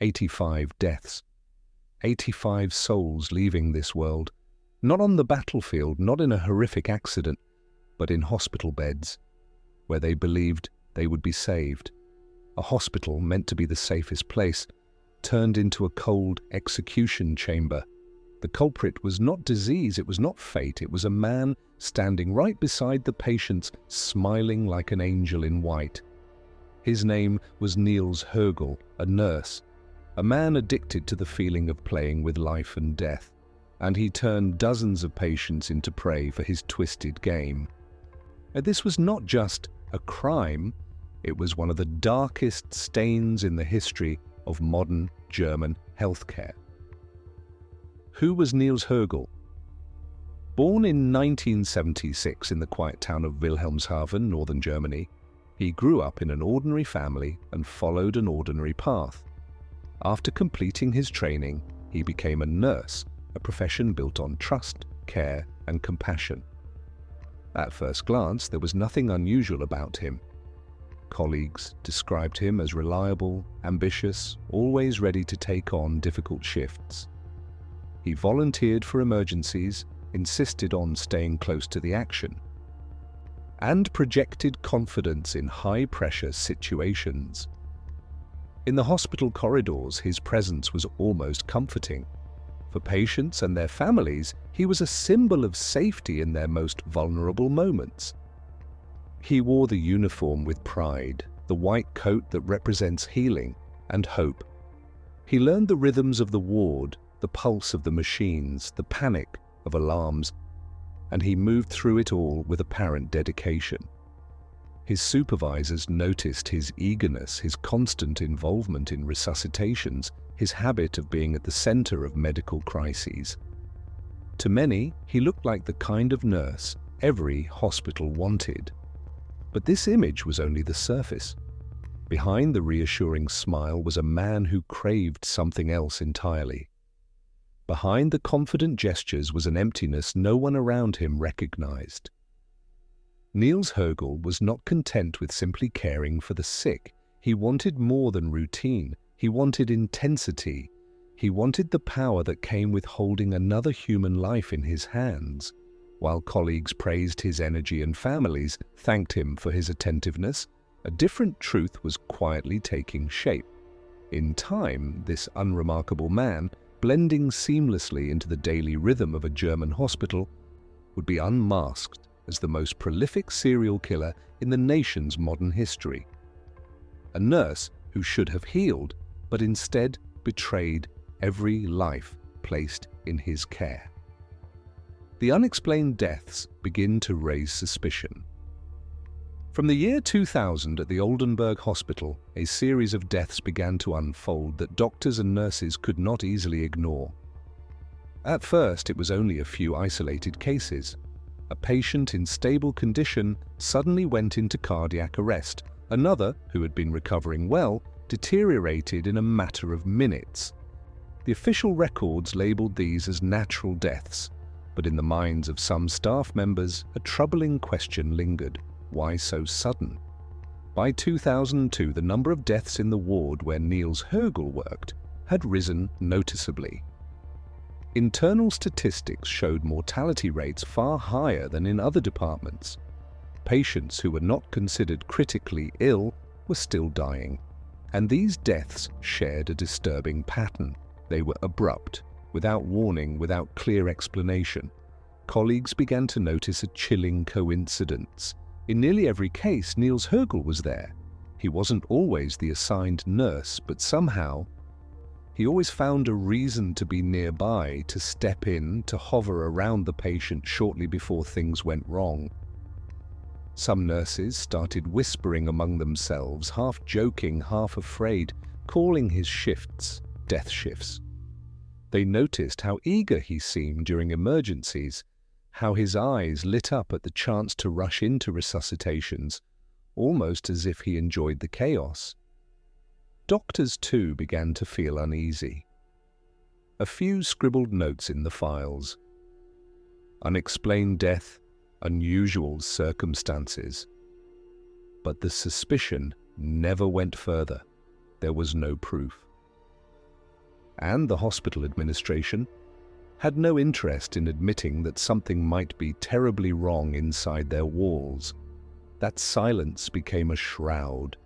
85 deaths. 85 souls leaving this world, not on the battlefield, not in a horrific accident, but in hospital beds, where they believed they would be saved. A hospital meant to be the safest place, turned into a cold execution chamber. The culprit was not disease, it was not fate, it was a man standing right beside the patients, smiling like an angel in white. His name was Niels Högel, a nurse, a man addicted to the feeling of playing with life and death, and he turned dozens of patients into prey for his twisted game. And this was not just a crime, it was one of the darkest stains in the history of modern German healthcare. Who was Niels Högel? Born in 1976 in the quiet town of Wilhelmshaven, northern Germany, he grew up in an ordinary family and followed an ordinary path. After completing his training, he became a nurse, a profession built on trust, care, and compassion. At first glance, there was nothing unusual about him. Colleagues described him as reliable, ambitious, always ready to take on difficult shifts. He volunteered for emergencies, insisted on staying close to the action, and projected confidence in high-pressure situations. In the hospital corridors, his presence was almost comforting. For patients and their families, he was a symbol of safety in their most vulnerable moments. He wore the uniform with pride, the white coat that represents healing and hope. He learned the rhythms of the ward, the pulse of the machines, the panic of alarms, and he moved through it all with apparent dedication. His supervisors noticed his eagerness, his constant involvement in resuscitations, his habit of being at the center of medical crises. To many, he looked like the kind of nurse every hospital wanted. But this image was only the surface. Behind the reassuring smile was a man who craved something else entirely. Behind the confident gestures was an emptiness no one around him recognized. Niels Högel was not content with simply caring for the sick. He wanted more than routine. He wanted intensity. He wanted the power that came with holding another human life in his hands. While colleagues praised his energy and families thanked him for his attentiveness, a different truth was quietly taking shape. In time, this unremarkable man, blending seamlessly into the daily rhythm of a German hospital, would be unmasked as the most prolific serial killer in the nation's modern history. A nurse who should have healed, but instead betrayed every life placed in his care. The unexplained deaths begin to raise suspicion. From the year 2000 at the Oldenburg Hospital, a series of deaths began to unfold that doctors and nurses could not easily ignore. At first, it was only a few isolated cases. A patient in stable condition suddenly went into cardiac arrest. Another, who had been recovering well, deteriorated in a matter of minutes. The official records labeled these as natural deaths, but in the minds of some staff members, a troubling question lingered. Why so sudden? By 2002, the number of deaths in the ward where Niels Högel worked had risen noticeably. Internal statistics showed mortality rates far higher than in other departments. Patients who were not considered critically ill were still dying, and these deaths shared a disturbing pattern. They were abrupt, without warning, without clear explanation. Colleagues began to notice a chilling coincidence. In nearly every case, Niels Högel was there. He wasn't always the assigned nurse, but somehow, he always found a reason to be nearby, to step in, to hover around the patient shortly before things went wrong. Some nurses started whispering among themselves, half joking, half afraid, calling his shifts death shifts. They noticed how eager he seemed during emergencies, how his eyes lit up at the chance to rush into resuscitations, almost as if he enjoyed the chaos. Doctors, too, began to feel uneasy. A few scribbled notes in the files. Unexplained death, unusual circumstances. But the suspicion never went further. There was no proof. and the hospital administration had no interest in admitting that something might be terribly wrong inside their walls. That silence became a shroud.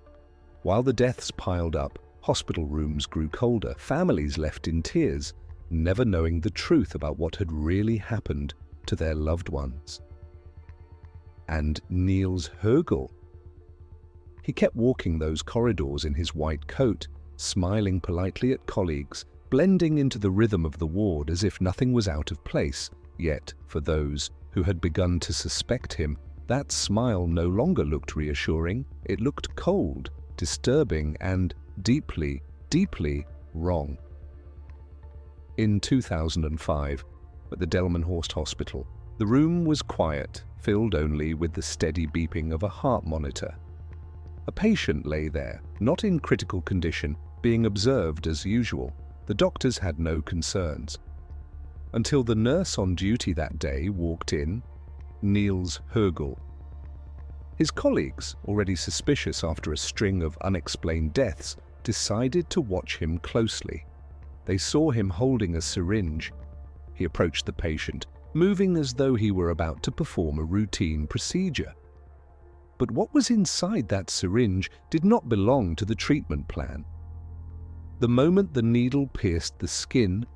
While the deaths piled up, hospital rooms grew colder, families left in tears, never knowing the truth about what had really happened to their loved ones. And Niels Högel. He kept walking those corridors in his white coat, smiling politely at colleagues, blending into the rhythm of the ward as if nothing was out of place. Yet, for those who had begun to suspect him, that smile no longer looked reassuring. It looked cold, disturbing, and deeply, deeply wrong. In 2005, at the Delmenhorst Hospital, the room was quiet, filled only with the steady beeping of a heart monitor. A patient lay there, not in critical condition, being observed as usual. The doctors had no concerns. Until the nurse on duty that day walked in, Niels Högel. His colleagues, already suspicious after a string of unexplained deaths, decided to watch him closely. They saw him holding a syringe. He approached the patient, moving as though he were about to perform a routine procedure. But what was inside that syringe did not belong to the treatment plan. The moment the needle pierced the skin,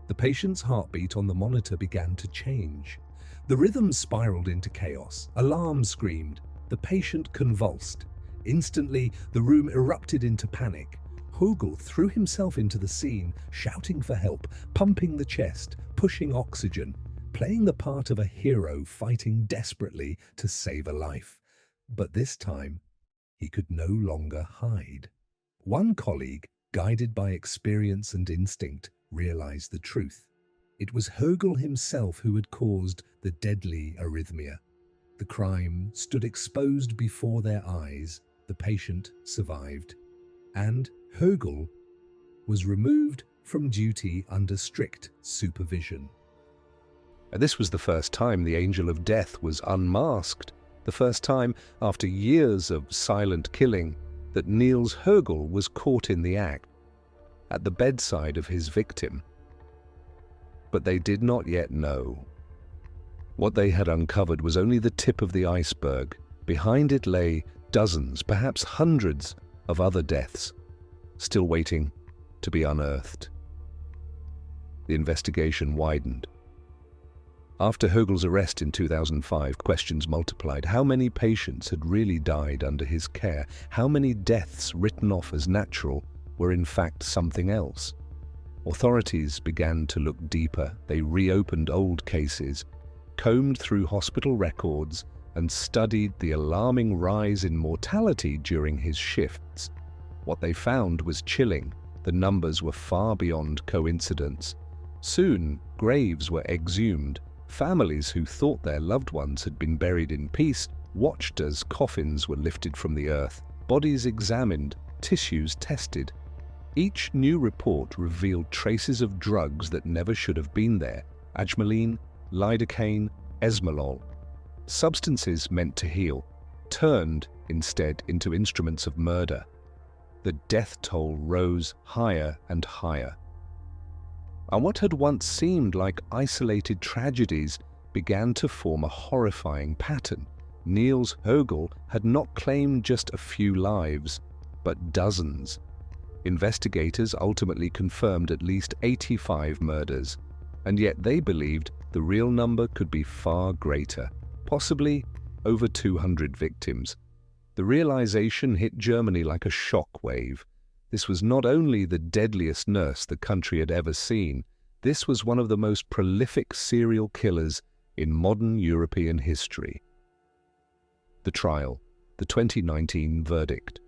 the patient's heartbeat on the monitor began to change. The rhythm spiraled into chaos. Alarms screamed. The patient convulsed. Instantly, the room erupted into panic. Högel threw himself into the scene, shouting for help, pumping the chest, pushing oxygen, playing the part of a hero fighting desperately to save a life. But this time, he could no longer hide. One colleague, guided by experience and instinct, realized the truth. It was Högel himself who had caused the deadly arrhythmia. The crime stood exposed before their eyes. The patient survived, and Högel was removed from duty under strict supervision. This was the first time the angel of death was unmasked, the first time, after years of silent killing, that Niels Högel was caught in the act, at the bedside of his victim. But they did not yet know. What they had uncovered was only the tip of the iceberg. Behind it lay dozens, perhaps hundreds, of other deaths, still waiting to be unearthed. The investigation widened. After Högel's arrest in 2005, questions multiplied. How many patients had really died under his care? How many deaths written off as natural were in fact something else? Authorities began to look deeper. They reopened old cases, combed through hospital records, and studied the alarming rise in mortality during his shifts. What they found was chilling. The numbers were far beyond coincidence. Soon, graves were exhumed. Families who thought their loved ones had been buried in peace watched as coffins were lifted from the earth, bodies examined, tissues tested. Each new report revealed traces of drugs that never should have been there: ajmaline, lidocaine, esmolol. Substances meant to heal, turned instead into instruments of murder. The death toll rose higher and higher. And what had once seemed like isolated tragedies began to form a horrifying pattern. Niels Högel had not claimed just a few lives, but dozens. Investigators ultimately confirmed at least 85 murders, and yet they believed the real number could be far greater, possibly over 200 victims. The realization hit Germany like a shock wave. This was not only the deadliest nurse the country had ever seen, this was one of the most prolific serial killers in modern European history. The trial, the 2019 verdict.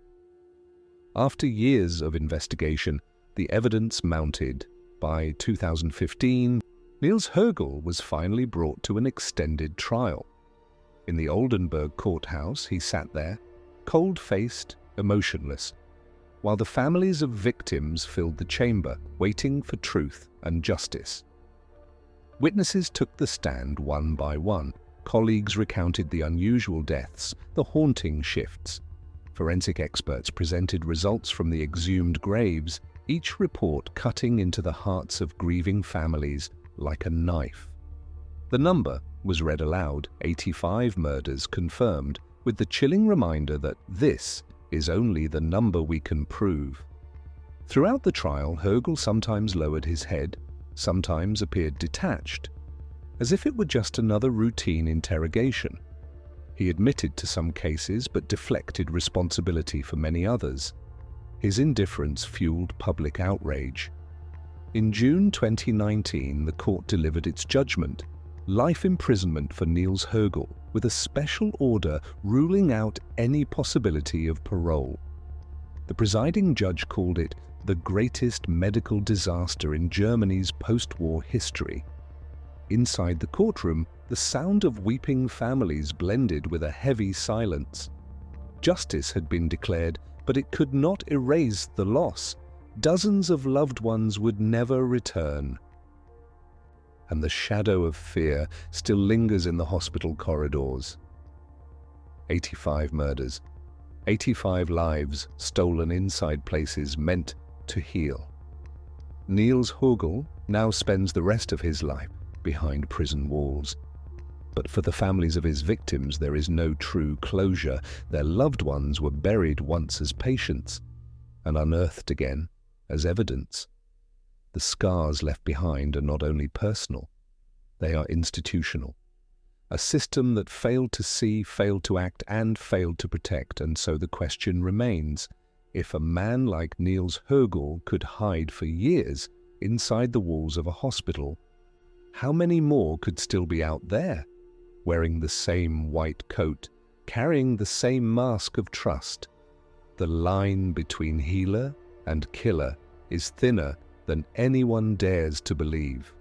After years of investigation, the evidence mounted. By 2015, Niels Högel was finally brought to an extended trial. In the Oldenburg courthouse, he sat there, cold-faced, emotionless, while the families of victims filled the chamber, waiting for truth and justice. Witnesses took the stand one by one. Colleagues recounted the unusual deaths, the haunting shifts. Forensic experts presented results from the exhumed graves. each report cutting into the hearts of grieving families like a knife. The number was read aloud, 85 murders confirmed, with the chilling reminder that this is only the number we can prove. Throughout the trial, Högel sometimes lowered his head, sometimes appeared detached, as if it were just another routine interrogation. He admitted to some cases but deflected responsibility for many others. His indifference fueled public outrage. In June 2019, the court delivered its judgment: life imprisonment for Niels Högel, with a special order ruling out any possibility of parole. The presiding judge called it the greatest medical disaster in Germany's post-war history. Inside the courtroom, the sound of weeping families blended with a heavy silence. Justice had been declared, but it could not erase the loss. Dozens of loved ones would never return. And the shadow of fear still lingers in the hospital corridors. 85 murders, 85 lives stolen inside places meant to heal. Niels Högel now spends the rest of his life behind prison walls. But for the families of his victims, there is no true closure. Their loved ones were buried once as patients and unearthed again as evidence. The scars left behind are not only personal, they are institutional. A system that failed to see, failed to act, and failed to protect. And so the question remains, if a man like Niels Högel could hide for years inside the walls of a hospital, how many more could still be out there, wearing the same white coat, carrying the same mask of trust? The line between healer and killer is thinner than anyone dares to believe.